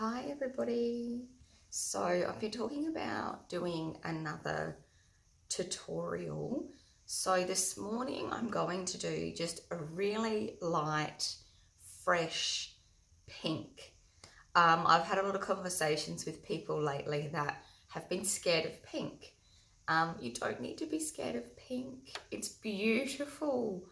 Hi everybody. So I've been talking about doing another tutorial. So this morning I'm going to do just a really light, fresh pink. I've had a lot of conversations with people lately that have been scared of pink. You don't need to be scared of pink. It's beautiful.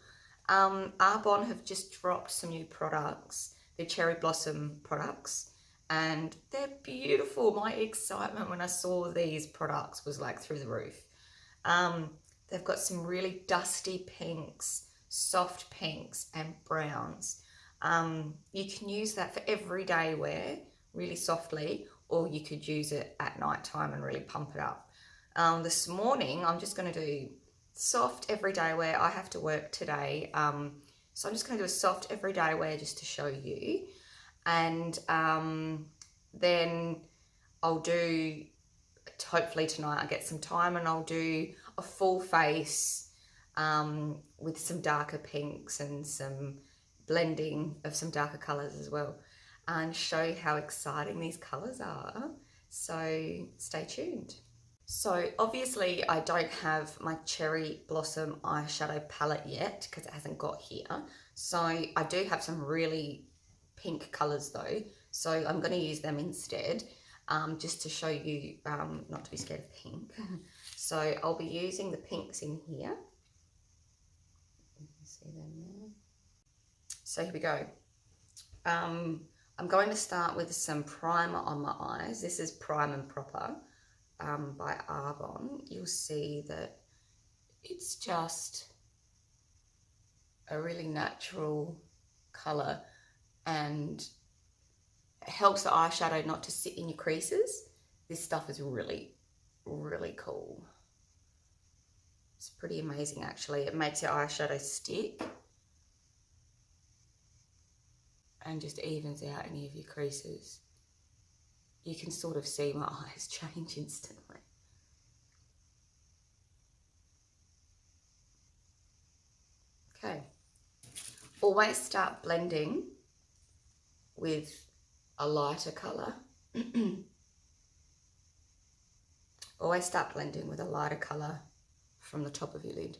Arbonne have just dropped some new products. They're cherry blossom products. And they're beautiful. My excitement when I saw these products was like through the roof. They've got some really dusty pinks, soft pinks and browns. You can use that for everyday wear really softly, or you could use it at night time and really pump it up. This morning, I'm just going to do soft everyday wear. I have to work today. So I'm just going to do a soft everyday wear just to show you. And then I'll do, hopefully tonight I get some time, and I'll do a full face with some darker pinks and some blending of some darker colours as well, and show you how exciting these colours are. So stay tuned. So obviously I don't have my Cherry Blossom eyeshadow palette yet because it hasn't got here. So I do have some really pink colours though, so I'm going to use them instead, just to show you not to be scared of pink. So I'll be using the pinks in here. You can see them there. So here we go. I'm going to start with some primer on my eyes. This is Prime and Proper by Arbonne. You'll see that it's just a really natural colour, and it helps the eyeshadow not to sit in your creases. This stuff is really, really cool. It's pretty amazing actually. It makes your eyeshadow stick and just evens out any of your creases. You can sort of see my eyes change instantly. Okay. Always start blending with a lighter colour. Always start blending with a lighter colour from the top of your lid.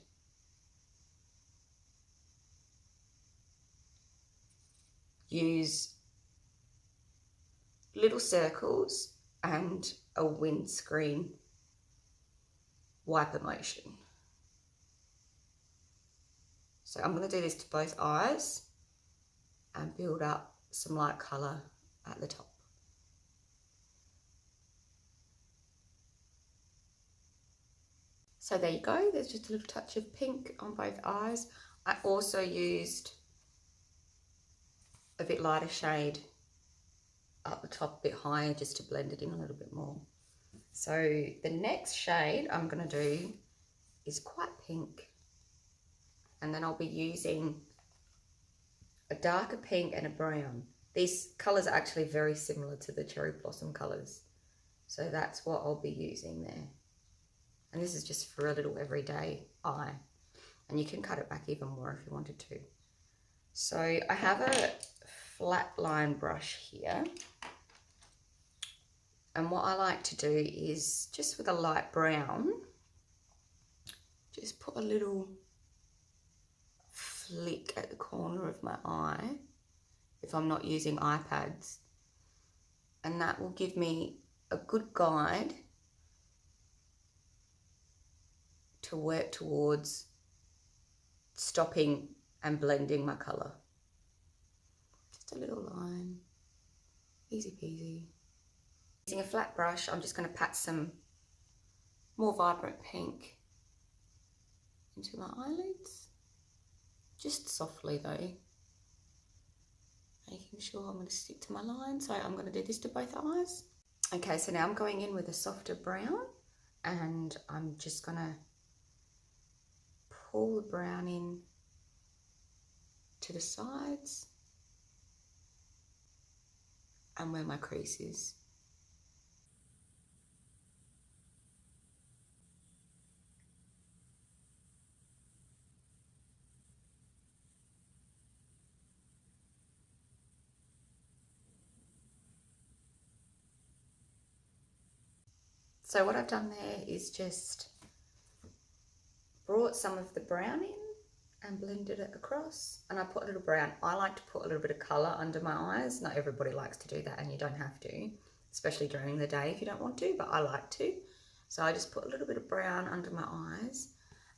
Use little circles and a windscreen wiper motion. So I'm going to do this to both eyes and build up some light colour at the top. So there you go, there's just a little touch of pink on both eyes. I also used a bit lighter shade up the top, a bit higher, just to blend it in a little bit more. So the next shade I'm going to do is quite pink, and then I'll be using a darker pink and a brown. These colours are actually very similar to the Cherry Blossom colours, so that's what I'll be using there. And this is just for a little everyday eye, and you can cut it back even more if you wanted to. So I have a flat line brush here, and what I like to do is just with a light brown, just put a little flick at the corner of my eye if I'm not using iPads, and that will give me a good guide to work towards stopping and blending my colour. Just a little line, easy peasy. Using a flat brush, I'm just going to pat some more vibrant pink into my eyelids, just softly though, making sure I'm going to stick to my line. So I'm going to do this to both eyes. Okay, so now I'm going in with a softer brown, and I'm just going to pull the brown in to the sides and where my crease is. So what I've done there is just brought some of the brown in and blended it across, and I put a little brown. I like to put a little bit of colour under my eyes. Not everybody likes to do that, and you don't have to, especially during the day if you don't want to, but I like to. So I just put a little bit of brown under my eyes,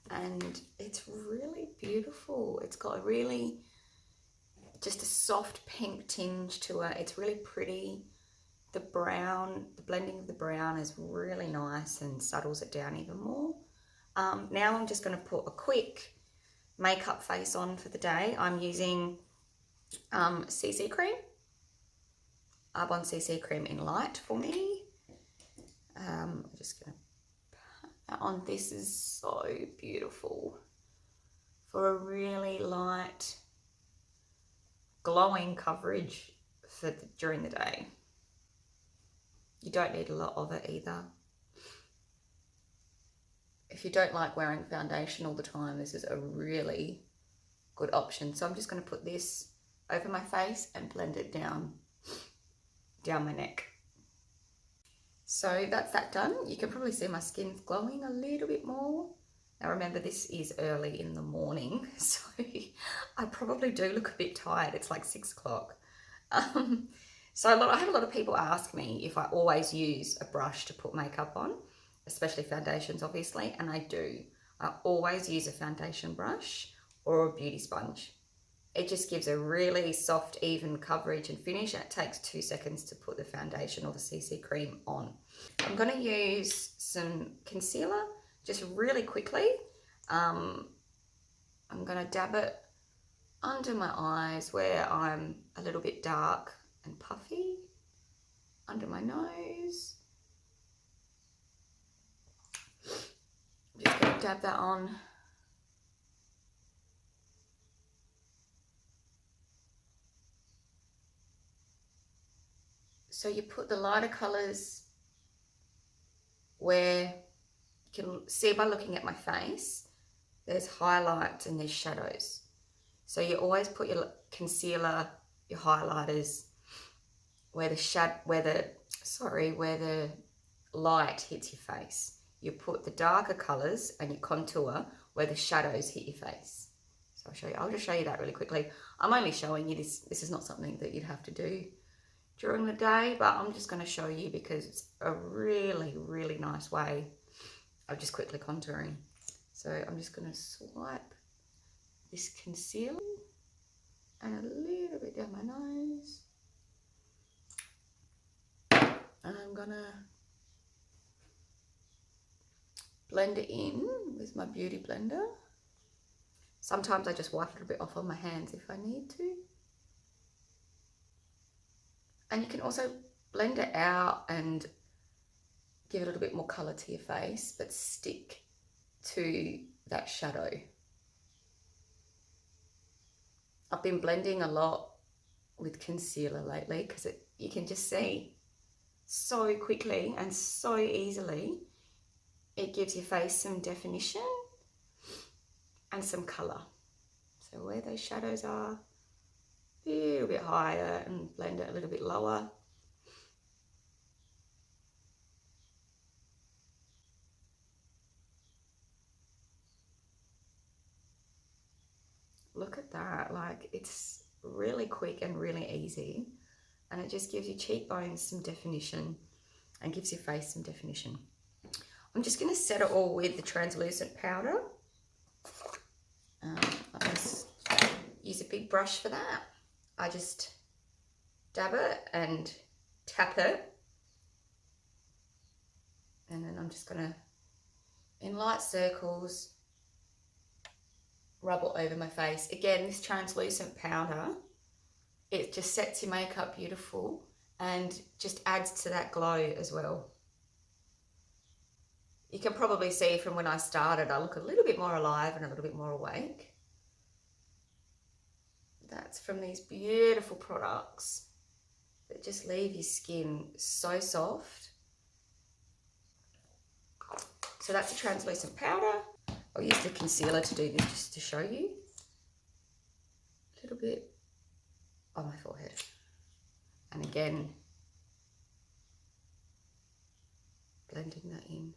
and it's really beautiful. It's got a really, just a soft pink tinge to it. It's really pretty. The brown, the blending of the brown is really nice and settles it down even more. Now I'm just going to put a quick makeup face on for the day. I'm using CC cream, Arbonne CC cream in light for me. I'm just going to put that on. This is so beautiful for a really light, glowing coverage for during the day. You don't need a lot of it either. If you don't like wearing foundation all the time, this is a really good option. So I'm just going to put this over my face and blend it down my neck. So that's that done. You can probably see my skin's glowing a little bit more. Now remember, this is early in the morning, so I probably do look a bit tired. It's like 6 o'clock. So I have a lot of people ask me if I always use a brush to put makeup on, especially foundations, obviously, and I do. I always use a foundation brush or a beauty sponge. It just gives a really soft, even coverage and finish, and it takes 2 seconds to put the foundation or the CC cream on. I'm going to use some concealer just really quickly. I'm going to dab it under my eyes where I'm a little bit dark and puffy, under my nose. I'm just going to dab that on. So you put the lighter colours where you can see by looking at my face, there's highlights and there's shadows. So you always put your concealer, your highlighters, where the light hits your face. You put the darker colours and you contour where the shadows hit your face. So I'll just show you that really quickly. I'm only showing you this. This is not something that you'd have to do during the day, but I'm just going to show you because it's a really, really nice way of just quickly contouring. So I'm just going to swipe this concealer and a little bit down my nose. And I'm going to blend it in with my beauty blender. Sometimes I just wipe a little bit off on my hands if I need to. And you can also blend it out and give a little bit more colour to your face, but stick to that shadow. I've been blending a lot with concealer lately because you can just see so quickly and so easily. It gives your face some definition and some colour. So where those shadows are, a little bit higher and blend it a little bit lower. Look at that, like it's really quick and really easy, and it just gives your cheekbones some definition and gives your face some definition. I'm just going to set it all with the translucent powder. I just use a big brush for that. I just dab it and tap it, and then I'm just going to, in light circles, rub it over my face. Again, this translucent powder, it just sets your makeup beautiful and just adds to that glow as well. You can probably see from when I started, I look a little bit more alive and a little bit more awake. That's from these beautiful products that just leave your skin so soft. So that's a translucent powder. I'll use the concealer to do this just to show you. A little bit on my forehead. And again, blending that in.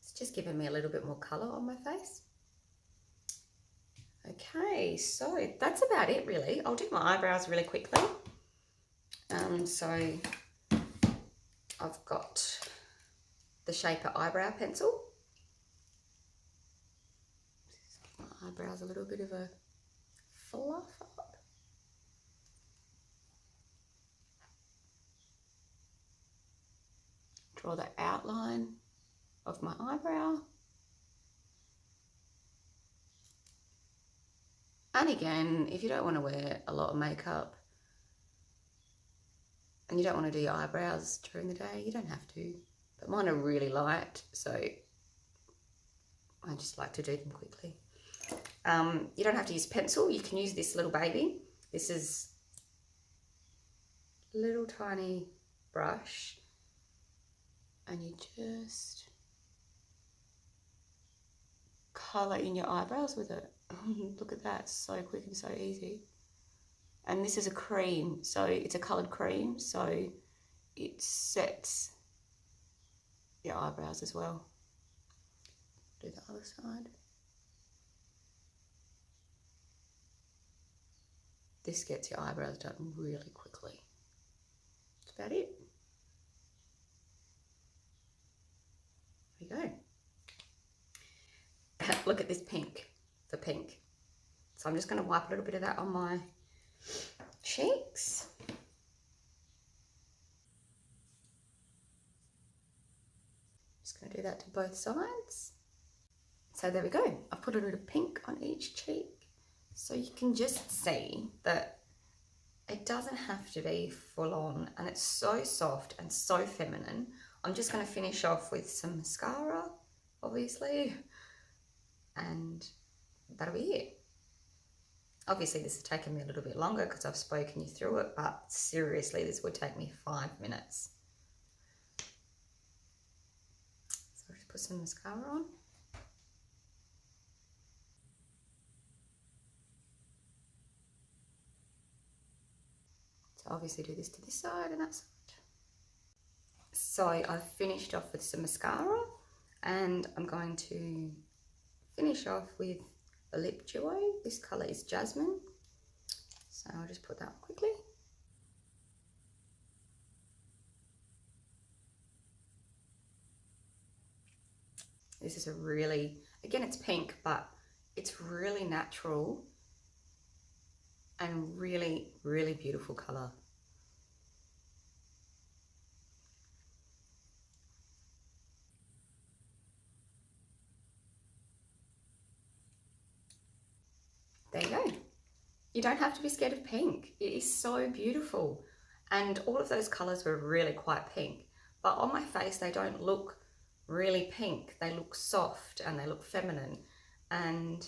It's just giving me a little bit more colour on my face. Okay, so that's about it really. I'll do my eyebrows really quickly. So I've got the Shaper eyebrow pencil. My eyebrows a little bit of a fluff up. Draw the outline of my eyebrow. And again, if you don't want to wear a lot of makeup and you don't want to do your eyebrows during the day, you don't have to. But mine are really light, so I just like to do them quickly. You don't have to use pencil. You can use this little baby. This is a little tiny brush, and you just colour in your eyebrows with it. Look at that, so quick and so easy. And this is a cream, so it's a coloured cream, so it sets your eyebrows as well. Do the other side. This gets your eyebrows done really quickly. That's about it. There we go. Look at this pink, the pink. So I'm just going to wipe a little bit of that on my cheeks. Just going to do that to both sides. So there we go. I've put a little pink on each cheek. So you can just see that it doesn't have to be full on, and it's so soft and so feminine. I'm just going to finish off with some mascara, obviously, and that'll be it. Obviously this has taken me a little bit longer because I've spoken you through it, but seriously, this would take me 5 minutes. So I'll just put some mascara on. So obviously do this to this side and that side. So I've finished off with some mascara, and I'm going to finish off with a lip duo. This colour is Jasmine. So I'll just put that on quickly. This is a really, again, it's pink, but it's really natural and really, really beautiful colour. There you go. You don't have to be scared of pink. It is so beautiful. And all of those colours were really quite pink, but on my face they don't look really pink. They look soft and they look feminine. And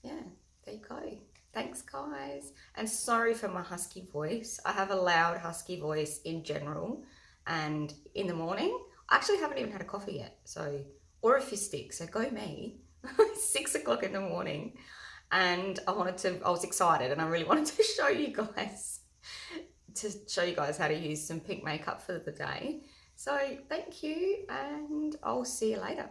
yeah, there you go. Thanks guys. And sorry for my husky voice. I have a loud husky voice in general, and in the morning, I actually haven't even had a coffee yet, so, or a fizz stick, so go me. 6 o'clock in the morning, and I was excited and I really wanted to show you guys how to use some pink makeup for the day. So thank you, and I'll see you later.